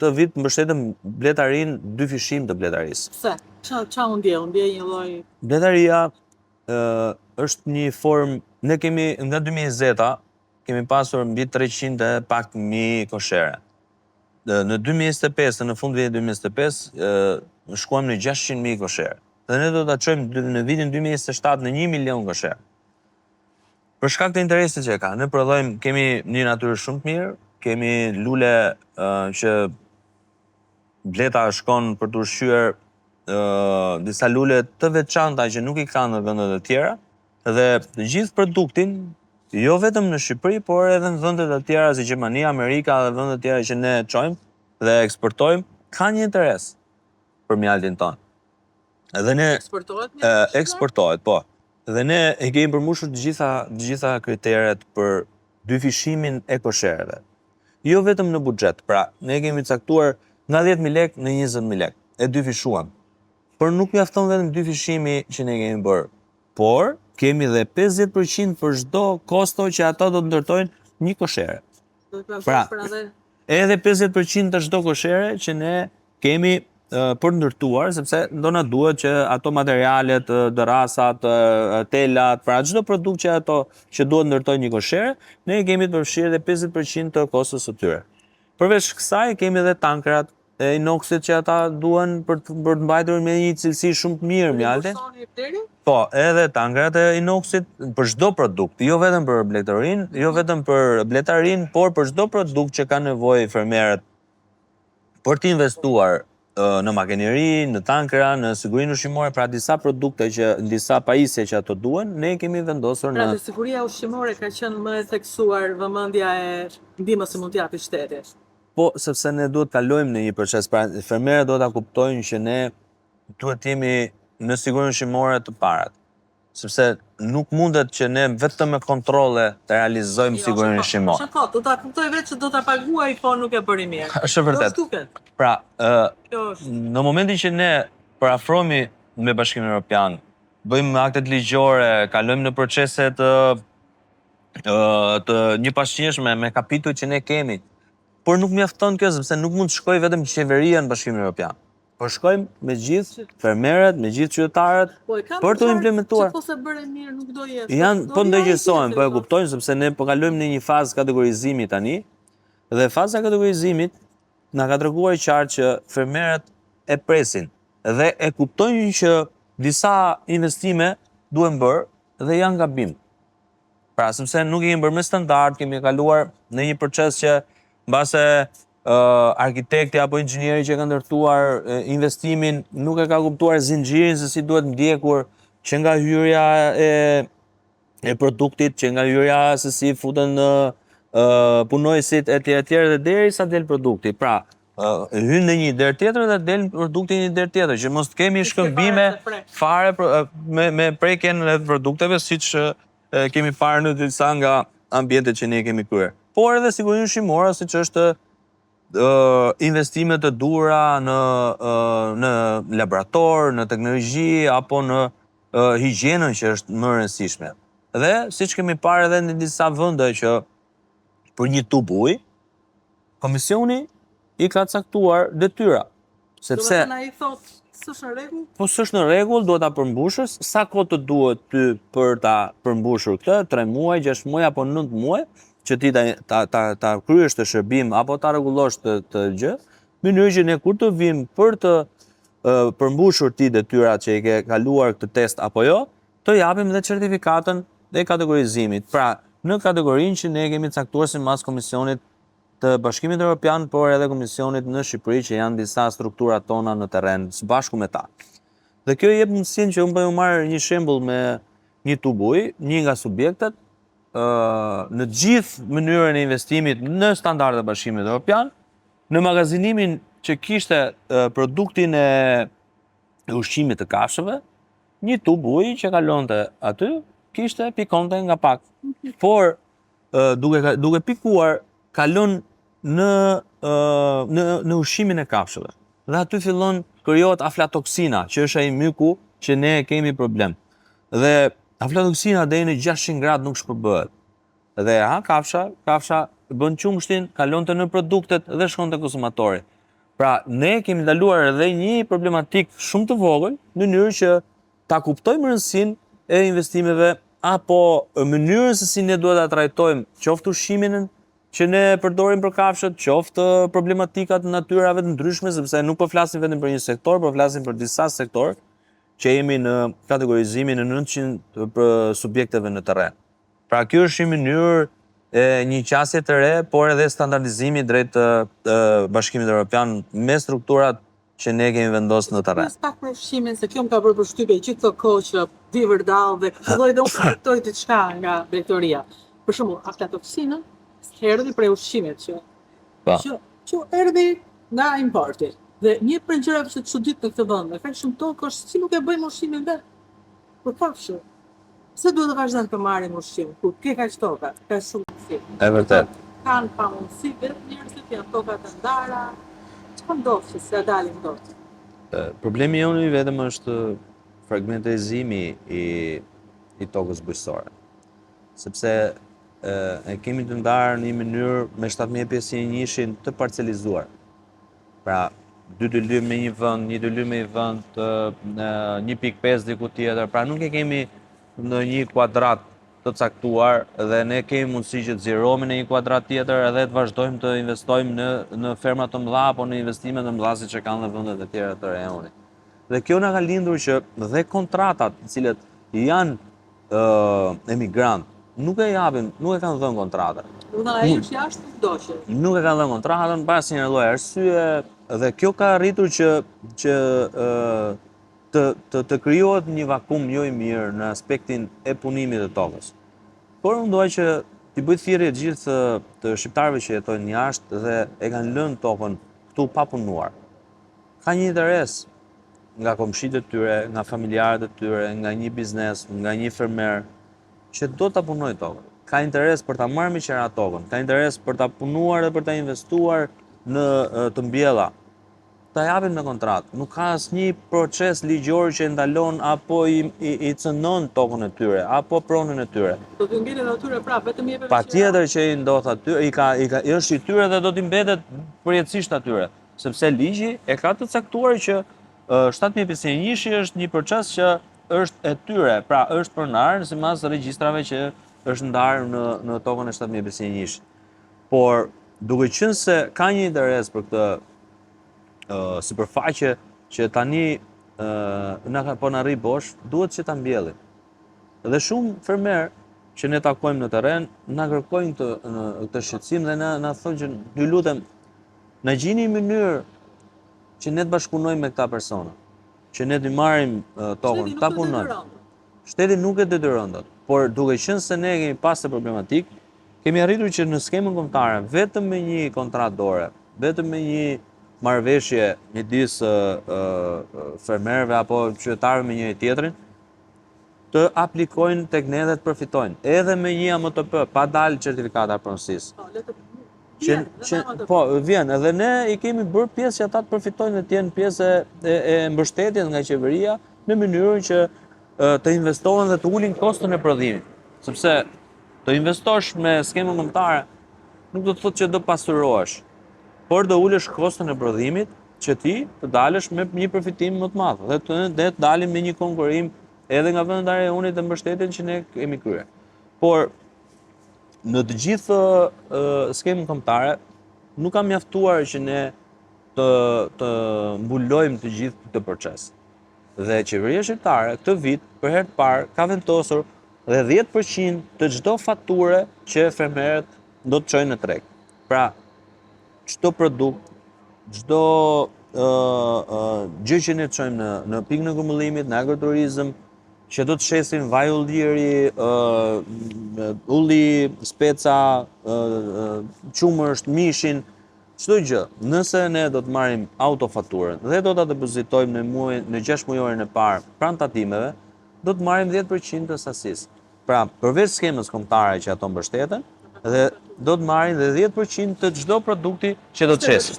këtë vit mbështetëm bletarin 2 fishim të bletarisë. Pse? Qa unë ndje një lloj? Bletaria është një formë, ne kemi nga 2020-a, kemi pasur mbi 300 e pak mijë koshere. Në 2025, në fund vitit 2025, shkuam në 600.000 koshere. Dhe ne do ta çojmë në vitin 2027 në 1 milion koshere. Për shkak të interesit që e ka, ne prodhojmë, kemi një natyrë shumë të mirë, kemi lule që bleta shkon për të ushqyer disa lule të veçanta që nuk i kanë në vendet e tjera, dhe të gjithë produktin, jo vetëm në Shqipëri, por edhe në vendet e tjera si Gjermania, Amerika dhe vendet e tjera që ne çojmë dhe eksportojmë, ka një interes për mjaltin tonë. Dhe ne eksportohet, po. Dhe ne e kemi përmbushur të gjitha kriteret për dyfishimin e koshereve. Jo vetëm në buxhet, pra ne kemi caktuar nga 10.000 lek në 20.000 lek. E dyfishuam. Por nuk mjafton vetëm dyfishimi që ne kemi bërë, por kemi dhe 50% për çdo kosto që ato do të ndërtojnë një koshere. Pra, edhe 50% të çdo koshere që ne kemi për ndërtuar, sepse do na duhet që ato materialet, dërasat, telat, pra çdo produkt që ato që duhet ndërtojnë një koshere, ne kemi të përfshirë edhe 50% të kostës së tyre. Përveç kësaj kemi edhe tankrat e inoksit që ata duhen për të mbajtur me një cilësi shumë të mirë mjaltin. Po, edhe tankrat e inoksit për çdo produkt, jo vetëm për bletarin, jo vetëm për bletarin, por për çdo produkt që kanë nevojë fermerët për të investuar në makineri, në tankra, në sigurinë ushqimore, pra disa produkte disa pajisje që ato duhen, ne kemi vendosur në... Pra, siguria ushqimore ka qenë më e theksuar vëmendja e ndihmës që mund t'japi shteti. Po, sepse ne duhet kalojmë në një proces, pra fermerët do ta kuptojnë që ne duhet jemi në sigurinë ushqimore të parat. Sepse nuk mundet që ne vetëm me kontrolle të realizojmë sigurinë ushqimore. Po, do ta kuptoj vetë që do ta paguaj, po nuk e bëri mirë. Është vërtet. Pra, në momentin që ne parafrohemi me Bashkimin Evropian, bëjmë aktet ligjore, kalojmë në procese të njëpasqyrshme me kapitujt që ne kemi, por nuk mjafton kjo sepse nuk mund të shkojë vetëm qeveria në Bashkimin Evropian. Po shkojmë me gjithë fermerët, me gjithë qytetarët për të implementuar. Që po se bëre mirë nuk do jetë. Po ndërgjegjësohen, po e kuptojnë sepse ne po kalojmë në një fazë kategorizimi tani, dhe faza kategorizimit na ka treguar qartë që fermerët e presin dhe e kuptojnë që disa investime duhen bërë dhe janë gabim. Pra, sepse nuk kemi bërë me standard, kemi kaluar në një proces që mbase arkitekti apo inxhinieri që ka ndërtuar investimin nuk e ka kuptuar zinxhirin se si duhet ndjekur që nga hyrja e produktit, që nga hyrja se si futen punojësit etj dhe derisa del produkti. Pra, hyn në një der tjetër dhe del produkti në një der tjetër, që mos kemi shkëmbime fare me prekjen e produkteve siç kemi parë në disa nga ambientet që ne kemi kryer. Por edhe sigurinë ushqimore, siç është investimet të duhura në laborator, në teknologji, apo në higjienën që është më e rëndësishme. Dhe, siç kemi parë edhe në disa vende që për një tub ujë, komisioni i ka caktuar detyra. Sepse ai thotë s'është në rregull? Po s'është në rregull, duhet ta përmbushësh. Sa kohë të duhet ty për ta përmbushur këtë? 3 muaj, 6 muaj apo 9 muaj? Që ti ta kryesh të shërbim apo ta rregullosh të gjë, në mënyrë që ne kur të vim për të përmbushur ti detyrat që i ke kaluar këtë test apo jo, të japim dhe certifikatën dhe kategorizimit. Pra, në kategorinë që ne kemi caktuar sipas Komisionit të Bashkimit Evropian, por edhe Komisionit në Shqipëri që janë disa struktura tona në terren së bashku me ta. Dhe kjo jep mundësinë që unë bëj marr një shembull me një tub uji, një nga subjektet në gjithë mënyrën e investimit në standardet e Bashkimit Evropian, në magazinimin që kishte produktin e ushqimit të kafshëve, një tub uji që kalonte aty, pikonte nga pak. Por duke pikuar, kalon në ushqimin e kafshëve. Dhe aty fillon krijohet aflatoksina, që është ai myku që ne kemi problem. Dhe aflatoksina deri në 600 gradë nuk shpërbëhet. Dhe kafsha bën qumshtin, kalonte në produktet dhe shkon te konsumatori. Pra, ne kemi ndaluar edhe një problematik shumë të vogël në mënyrë që ta kuptojmë rëndësinë e investimeve apo mënyrën se si ne duhet ta trajtojmë qoftë ushqimin që ne përdorim për kafshët, qoftë problematikat natyrave të ndryshme, sepse nuk po flasim vetëm për një sektor, po flasim për disa sektor që jemi në kategorizimin e 900 subjekteve në terren. Pra, kjo është një mënyrë e një qasje të re, por edhe standardizimi drejt Bashkimit Evropian me strukturat që ne kemi vendosur në terren. Mes pak për ushqimin, se kjo më ka bërë përshtypje gjithë këto kohë që di vërdall dhe filloi dhe unë kuptoj diçka nga drejtoria. Për shembull, aflatoksinën erdhi prej ushqimit që erdhi nga importi. Dhe një prej gjërave që çudit në këtë vend, me kaq shumë tokë është si nuk e bëjmë ushqimin vet. Për kafshë. Pse duhet të vazhdojmë të marrim ushqim kur ke kaq toka, ka shumë si. E vërtet. Kanë pamundësi vetëm njerëzit janë toka të ndara. Çfarë ndodh që se dalin dot? Problemi jonë i vetëm është fragmentizimi i tokës bujqësore. Sepse e kemi të ndarë në një mënyrë me 1751 të parcelizuar. Pra, 2 të lymë me një vend, 1 të lymë me një vend, 1.5 diku tjetër. Pra, nuk e kemi në një kuadrat të caktuar dhe ne kemi mundësi që të zirohemi në një kuadrat tjetër edhe të vazhdojmë të investojmë në ferma të mëdha apo në investime të mëdha siç e kanë në vendet e tjera të rajonit. Dhe kjo na ka lindur që dhe kontratat, të cilët janë emigrant, nuk e kanë dhënë kontratën. Ai është jashtë doqe. Nuk e kanë dhënë kontratën pas një lloj arsye dhe kjo ka arritur që të krijohet një vakum jo i mirë në aspektin e punimit të tokës. Por unë dua që t'i bëj thirrje gjithë të shqiptarëve që jetojnë jashtë dhe e kanë lënë tokën këtu pa punuar. Ka një interes nga komshitë e tyre, nga familjarët e tyre, nga një biznes, nga një fermer që do ta punojë tokën. Ka interes për ta marrë me qira tokën, ka interes për ta punuar dhe për ta investuar në të mbjella. Ta japin me kontratë. Nuk ka asnjë proces ligjor që ndalon apo i cënon tokën e tyre, apo pronën e tyre. Do të ngelen atyre prapë, vetëm jepet. Patjetër që i ndodh aty, është i tyre dhe do t'i mbetet përjetësisht atyre, sepse ligji e ka të caktuar që 1751 është një proces që është e tyre, pra është pronar sipas regjistrave që është ndarë në tokën e 1751. Por duke qenë se ka një interes për këtë sipërfaqe që tani po na rri bosh, duhet që ta mbjellim. Dhe shumë fermer që ne takojmë në terren na kërkojnë këtë shqetësim dhe na thonë që ju lutem na gjini një mënyrë që ne të bashkëpunojmë me këta persona, që ne të marrim tokën, ta punojmë. Shteti nuk e detyron dot, por duke qenë se ne kemi pasur problematik, kemi arritur që në skemën kombëtare vetëm me një kontratë dore, vetëm me një marrëveshje midis fermerëve apo qytetarëve me njëri tjetrin, të aplikojnë tek ne dhe të përfitojnë, edhe me një AMTP, pa dalë certifikata pronësisë. Po, vjen, edhe ne i kemi bërë pjesë që ata të përfitojnë dhe të jenë pjesë e mbështetjes nga qeveria në mënyrën që të investohen dhe të ulin kostën e prodhimit. Sepse të investosh me skemën kombëtare nuk do të thotë që do pasurohesh, por do ulesh kostën e prodhimit që ti të dalësh me një përfitim më të madh dhe të dalim me një konkurrim edhe nga vendet e rajonit të mbështetjen që ne kemi kryer. Por në të gjithë skemën kombëtare nuk ka mjaftuar që ne të mbulojmë të gjithë këtë proces. Dhe qeveria shqiptare këtë vit për herë të parë ka vendosur dhe 10% të çdo fature që fermerët do të çojnë në treg. Pra, çdo produkt, çdo gjë që ne çojmë në pikën e grumbullimit, në agroturizëm, që do të shesin vaj ulliri, ulli, speca, qumësht, mishin, çdo gjë. Nëse ne do të marrim autofaturën dhe do ta depozitojmë në 6 mujorin e parë pranë tatimeve, do të marrim 10% të sasisë. Pra, përveç skemës kombëtare që ato mbështeten, dhe do të marrin dhe 10% të çdo produkti që do të shesin.